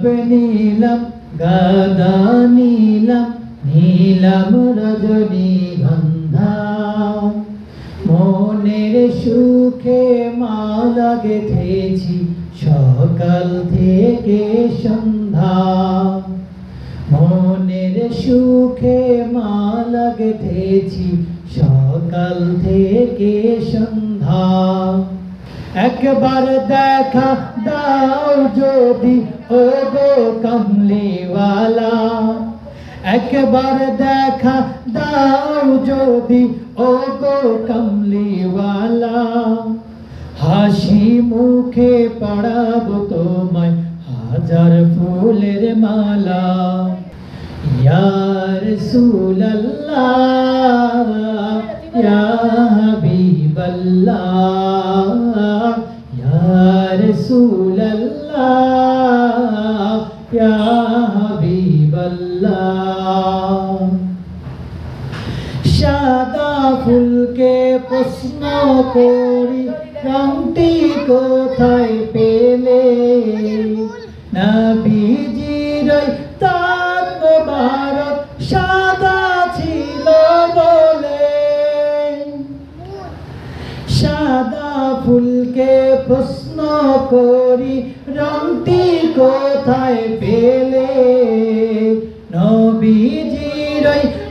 গোলাপ নীলাম গাঁদা নীলাম নীলাম রজনীগন্ধা মনের সুখে মালা গেঁথেছি সকাল থেকে সন্ধ্যা মনের সুখে মালা গেঁথেছি সকাল থেকে সন্ধ্যা একবার দেখা দাও যদি ও গো কামলিওয়ালা একবার দেখা দাও যদি ও গো কামলিওয়ালা হাসি মুখে পড়াবো তোমায় হাজার ফুলের মালা ইয়া রাসূলুল্লাহ ইয়া হাবিবাল্লাহ ইয়া রাসূলুল্লাহ ইয়া হাবিবাল্লাহ সাদা ফুলকে প্রশ্ন করি রংটি কোথায় পেলে নবীজির তার মোবারক সাদা ছিল বলে সাদা ফুলকে প্রশ্ন করি রংটি কোথায় পেলে নবীজির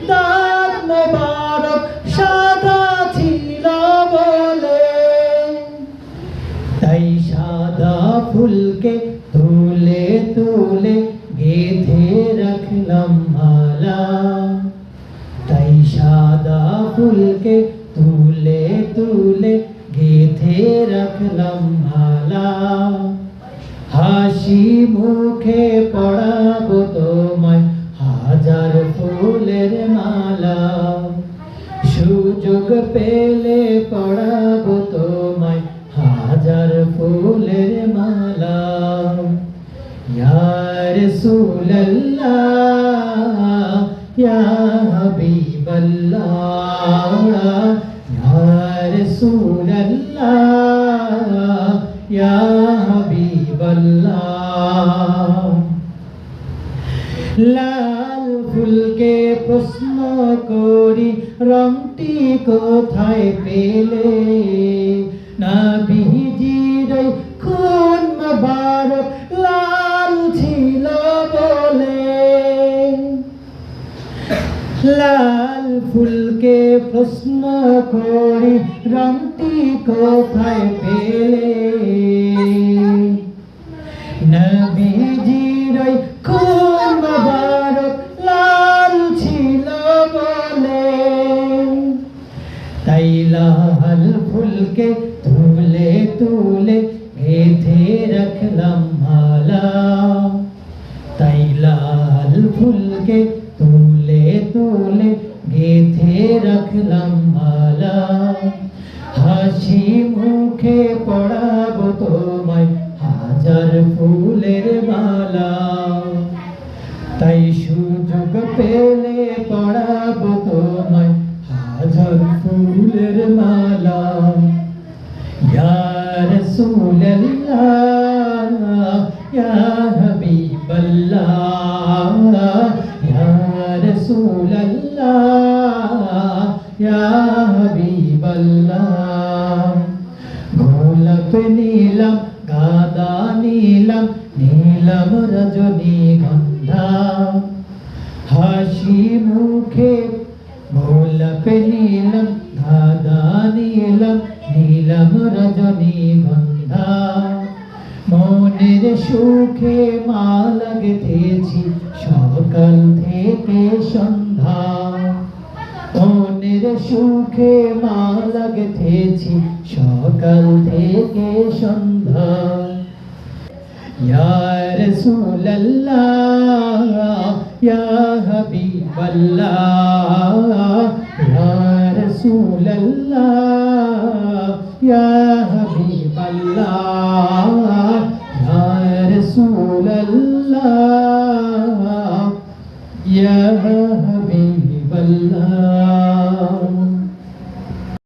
তার মোবারক সাদা ছিল বলে তাই সাদা ফুলকে তুলে তুলে গেঁথে রাখলাম মালা তাই সাদা ফুলকে তুলে তুলে গেঁথে রাখলাম মালা হাসি মুখে পড়াবো তোমায় হাজার ফুলের মালা সুযোগ পেলে পড়াবো তোমায় হাজার ফুলের মালা ইয়া রাসূলুল্লাহ ইয়া হাবিবাল্লাহ ইয়া রাসূলুল্লাহ ইয়া হাবিবাল্লাহ লাল ফুলকে প্রশ্ন করি রংটি কোথায় পেলে নবীজির খুন মোবারক লাল ছিল বলে লাল ফুলকে প্রশ্ন করি রংটি কোথায় পেলে নবীজির খুন মোবারক লাল ছিল বলে তাই লাল ফুলকে তুলে তুলে গেঁথে রাখলাম মালা তাই লাল ফুলকে তুলে তুলে গেঁথে রাখলাম মালা হাসি মুখে পড়াবো তোমায় হাজার ফুলের মালা তাই সুযোগ পেলে পড়াবো তোমায় হাজার ফুলের মালা ইয়া রাসূলুল্লাহ ইয়া হাবিবাল্লাহ ইয়া রাসূলুল্লাহ ইয়া হাবিবাল্লাহ গোলাপ নীলাম গাঁদা নীলাম নীলাম রজনীগন্ধা হাসি মুখে গোলাপ নীলাম গাঁদা নীলাম নীলাম রজনীগন্ধা মনের সুখে মালা গেঁথেছি সকাল থেকে সন্ধ্যা মনের সুখে মালা গেঁথেছি সকাল থেকে সন্ধ্যা ইয়া রাসূলুল্লাহ ইয়া হাবিবাল্লাহ ইয়া রাসূলুল্লাহ ইয়া হাবিবাল্লাহ ইয়া রাসূলুল্লাহ